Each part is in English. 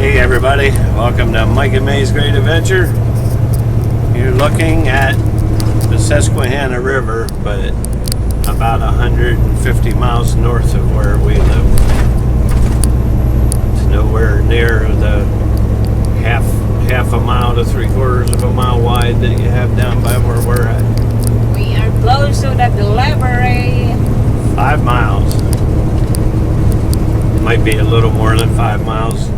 Hey everybody, welcome to Mike and May's Great Adventure. You're looking at the Susquehanna River, but about 150 miles north of where we live. It's nowhere near the half a mile to 3/4 of a mile wide that you have down by where we're at. We are close to the delivery. 5 miles. It might be a little more than 5 miles.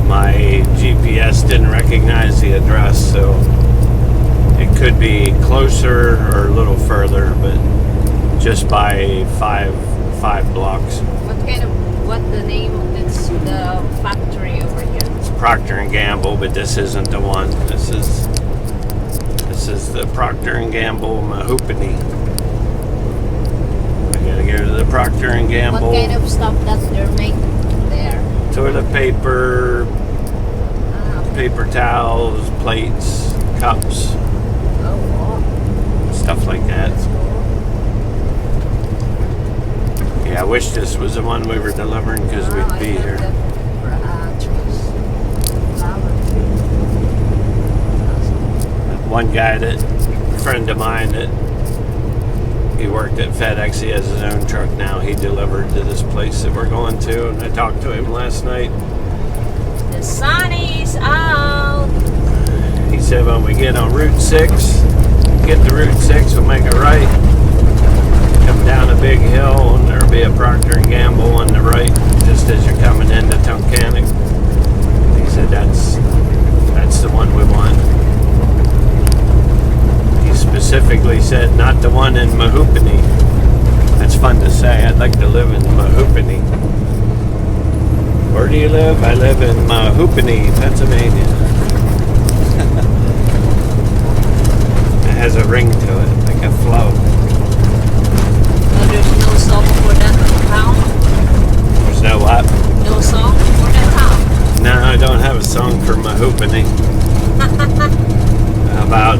My GPS didn't recognize the address, so it could be closer or a little further, but just by five blocks. What's the name of the factory over here? It's Procter and Gamble, but this isn't the one. This is the Procter and Gamble Mehoopany. I gotta go to the Procter and Gamble. What kind of stuff that they're making there? Toilet paper, paper towels, plates, cups, stuff like that. Yeah, I wish this was the one we were delivering because we'd be here. One guy, a friend of mine, that he worked at FedEx. He has his own truck now. He delivered to this place that we're going to, and I talked to him last night. The sun is out. He said when we get on Route 6, get to Route 6, we'll make a right, come down a big hill, and there'll be a Procter & Gamble on the right, just as you're coming into Tunkhannock. He said that's the one we want. He specifically said not the one in Mehoopany. That's fun to say. I'd like to live in Mehoopany. Where do you live? I live in Mehoopany, Pennsylvania. It has a ring to it, like a flow. So there's no song for that town? There's no what? No song for that town? No, I don't have a song for Mehoopany. How about,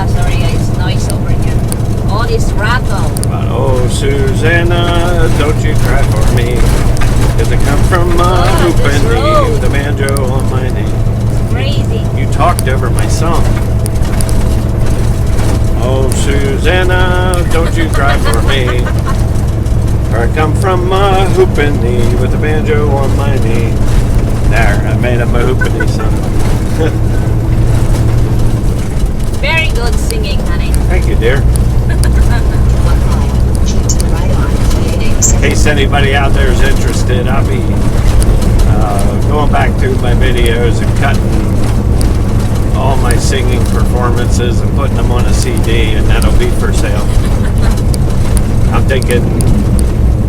sorry, it's noise over here. All this rattle. oh, Susanna, don't you cry for me, 'cause I come from Mehoopany, the banjo on my knee. It's crazy. You talked over my song. Oh, Susanna, don't you cry for me, for I come from Mehoopany with a banjo on my knee. There, I made a Mehoopany song. Very good singing, honey. Thank you, dear. In case anybody out there is interested, I'll be going back through my videos and cutting all my singing performances and putting them on a CD, and that'll be for sale. I'm thinking,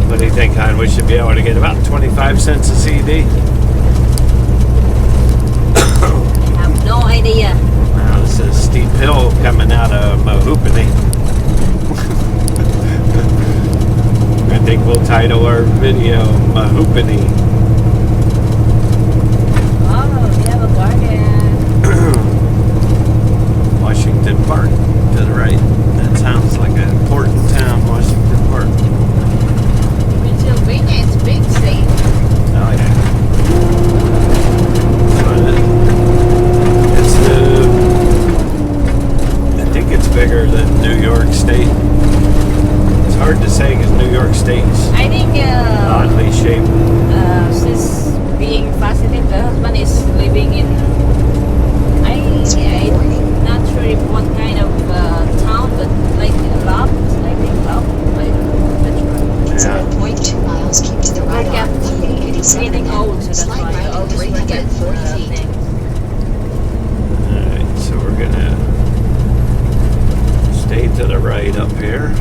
what do you think, hon? We should be able to get about 25 cents a CD. I have no idea. Wow, this is a steep hill coming out of Mehoopany. I think we'll title our video Mehoopany. Oh, we have a garden. Washington Park to the right. That sounds like an important town, Washington Park. Pennsylvania is big state. Oh yeah. I think it's bigger than New York State. It's hard to say because New York State's I think oddly shaped. since being fascinated, the husband is living in. I'm not sure if what kind of town, but like Love, like in Love, like that's right. 0.2 miles, keep to the right on getting old, so that's why I always forget things. Alright, so we're gonna stay to the right up here.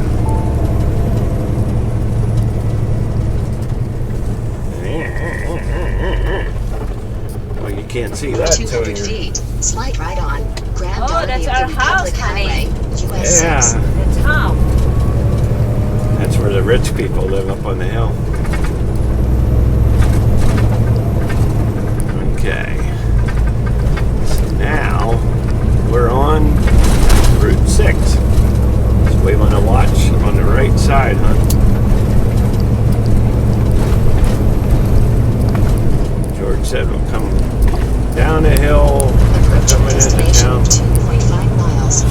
Well, you can't see that. 200 feet, slide right on. Grab Oh, that's our house, honey. US Yeah. 6. That's how. That's where the rich people live, up on the hill. Okay. So now we're on Route 6. So we want to watch on the right side, huh? George said we'll come down a hill, coming into town, 2.5 miles.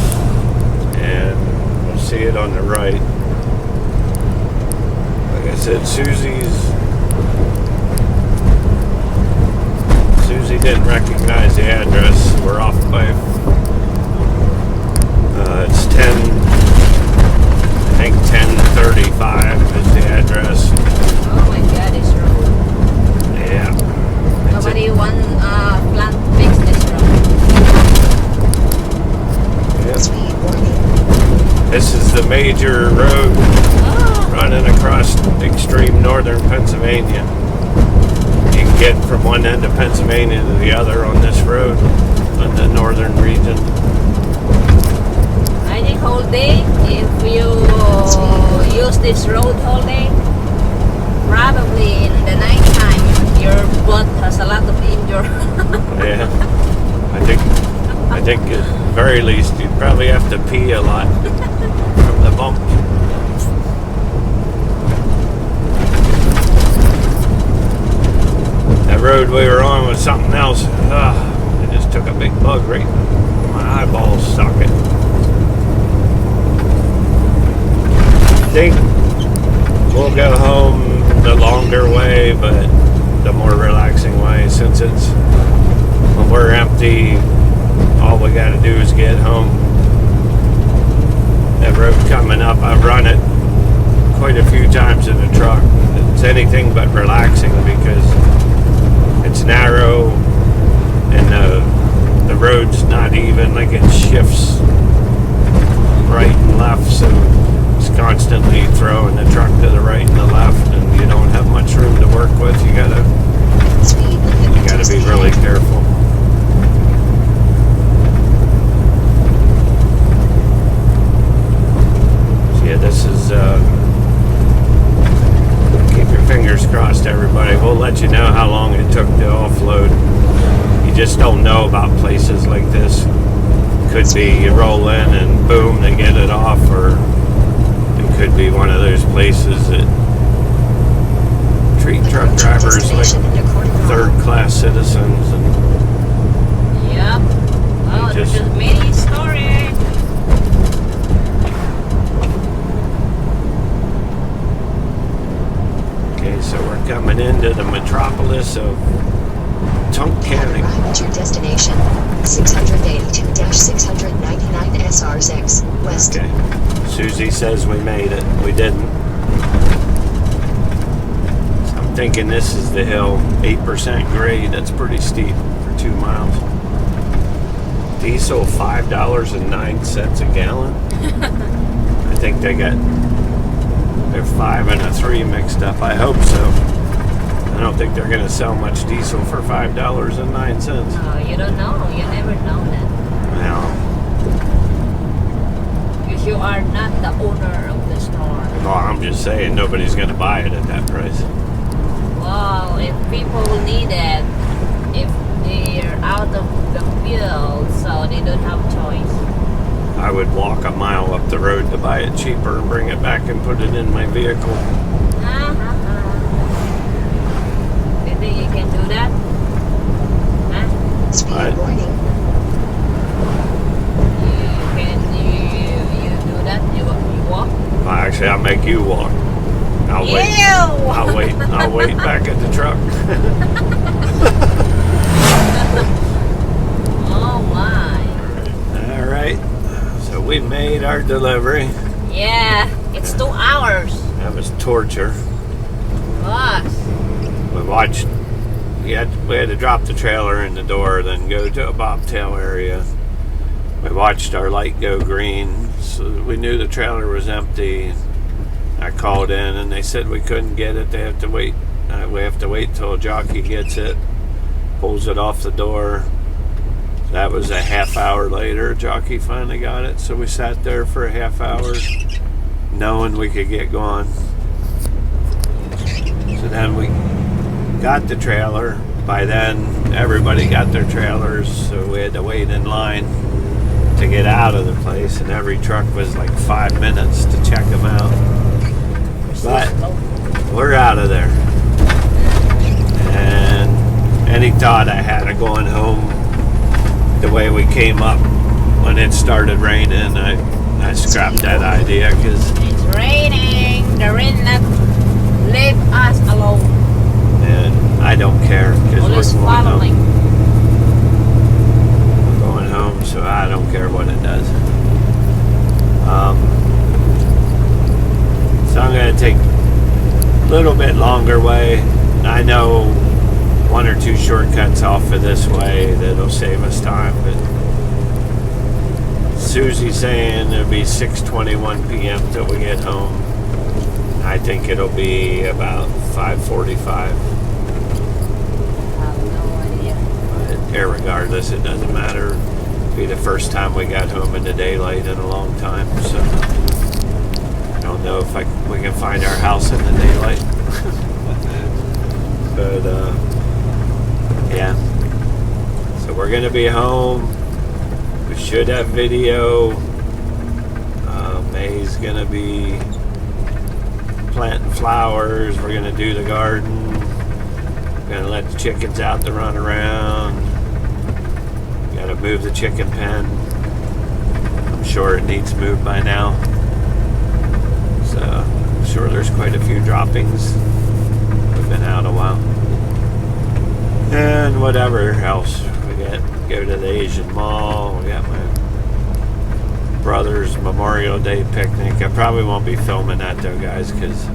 and we'll see it on the right. Like I said, Susie didn't recognize the address. We're off by, it's 10, I think 1035 is the address. Oh my God, this road. Yeah. Nobody plan to fix this road. Yep. Speed warning. This is the major road Oh, running across extreme northern Pennsylvania. You can get from one end of Pennsylvania to the other on this road in the northern region. I think whole day, if you use this road whole day, probably in the night time, your butt has a lot of injury. Yeah. I think at very least you'd probably have to pee a lot from the bump. That road we were on was something else. I just took a big bug right in my eyeball socket. I think we'll go home the longer way, but the more relaxing way, since it's when we're empty, all we got to do is get home. That road coming up, I've run it quite a few times in the truck. It's anything but relaxing because it's narrow and the road's not even, like it shifts right and left, so it's constantly throwing the truck to the right and the left, and you don't have much room to work with. You gotta be really careful. So yeah, this is keep your fingers crossed, everybody. We'll let you know how long it took to offload. You just don't know about places like this. Could be you roll in and boom, they get it off, or it could be one of those places that treat truck drivers like third-class citizens. And Yep. Oh, just- there's a mini story. okay, so we're coming into the metropolis of Tunk County. Arrive at your destination. 682-699 SR6 West. Okay. Susie says we made it. We didn't. So I'm thinking this is the hill. 8% grade. That's pretty steep for 2 miles. Diesel $5.09 a gallon. I think they got their 5 and a 3 mixed up. I hope so. I don't think they're going to sell much diesel for $5.09. Oh, you don't know. You never know that. Well, Because you are not the owner of the store. well, I'm just saying nobody's going to buy it at that price. Well, if people need it, if they're out of the field, so they don't have choice. I would walk a mile up the road to buy it cheaper and bring it back and put it in my vehicle. You think you can do that? Huh? Speed Right. warning. You do that? You walk? Well, actually, I'll make you walk. I'll wait. Ew! I'll wait back at the truck. Oh my. All right. So we made our delivery. Yeah, it's 2 hours. That was torture. Gosh. We watched. We had to drop the trailer in the door, then go to a bobtail area. We watched our light go green, so we knew the trailer was empty. I called in and they said we couldn't get it. They have to wait. We have to wait till a jockey gets it, pulls it off the door. That was a half hour later. Jockey finally got it, so we sat there for a half hour, knowing we could get going. So then we got the trailer. By then, everybody got their trailers, so we had to wait in line to get out of the place, and every truck was like 5 minutes to check them out. But we're out of there. And any thought I had of going home the way we came up when it started raining, I scrapped that idea because It's raining. The rain not leave us alone. I don't care because Always we're going following. home. We're going home, so I don't care what it does. So I'm going to take a little bit longer way. I know 1 or 2 shortcuts off of this way that'll save us time, but Susie's saying it'll be 6:21 p.m. till we get home. I think it'll be about 5:45. I have no idea. But irregardless, it doesn't matter. It'll be the first time we got home in the daylight in a long time, so I don't know if we can find our house in the daylight. But yeah, so we're gonna be home. We should have video. May's gonna be planting flowers. We're gonna do the garden. We're gonna let the chickens out to run around. Gotta move the chicken pen. I'm sure it needs moved by now. So I'm sure there's quite a few droppings. We've been out a while. And whatever else. We got go to the Asian Mall. We got my brother's Memorial Day picnic. I probably won't be filming that though, guys, because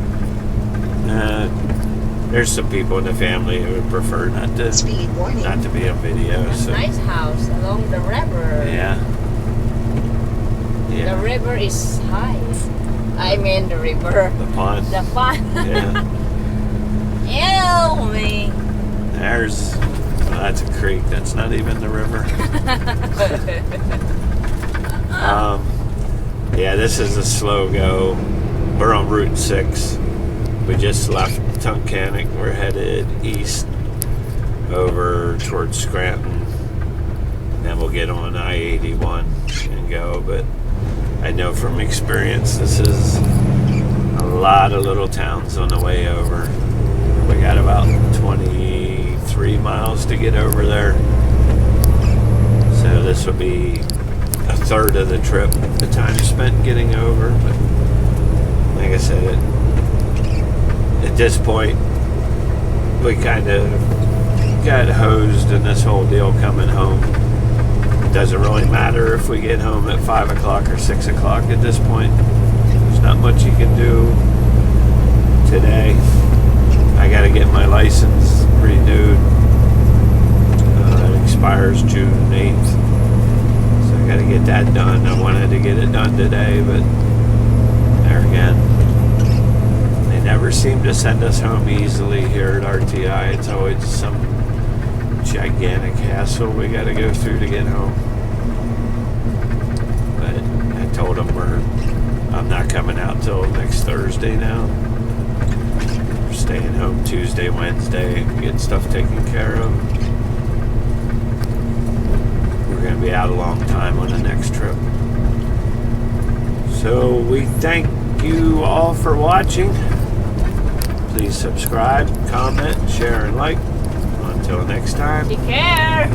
there's some people in the family who would prefer not to Speed warning. be on video. A So nice house along the river. yeah. The river is high. I mean the river. The pond. The pond. Yeah. Ew, me. There's that's a creek. That's not even the river. Yeah, this is a slow go. We're on Route 6. We just left Tunkhannock. We're headed east over towards Scranton. And then we'll get on I-81 and go. But I know from experience this is a lot of little towns on the way over. We got about 23 miles to get over there. So this will be a third of the trip, the time spent getting over. But like I said, at this point, we kind of got hosed in this whole deal coming home. It doesn't really matter if we get home at 5 o'clock or 6 o'clock at this point. There's not much you can do today. I got to get my license renewed. It expires June 8th. So I got to get that done. I wanted to get it done today, but there again, they never seem to send us home easily here at RTI. It's always some gigantic hassle we got to go through to get home. But I told them I'm not coming out till next Thursday now. We're staying home Tuesday, Wednesday, and getting stuff taken care of. We're going to be out a long time on the next trip. So we thank you all for watching. Please subscribe, comment, share, and like. Until next time. Take care.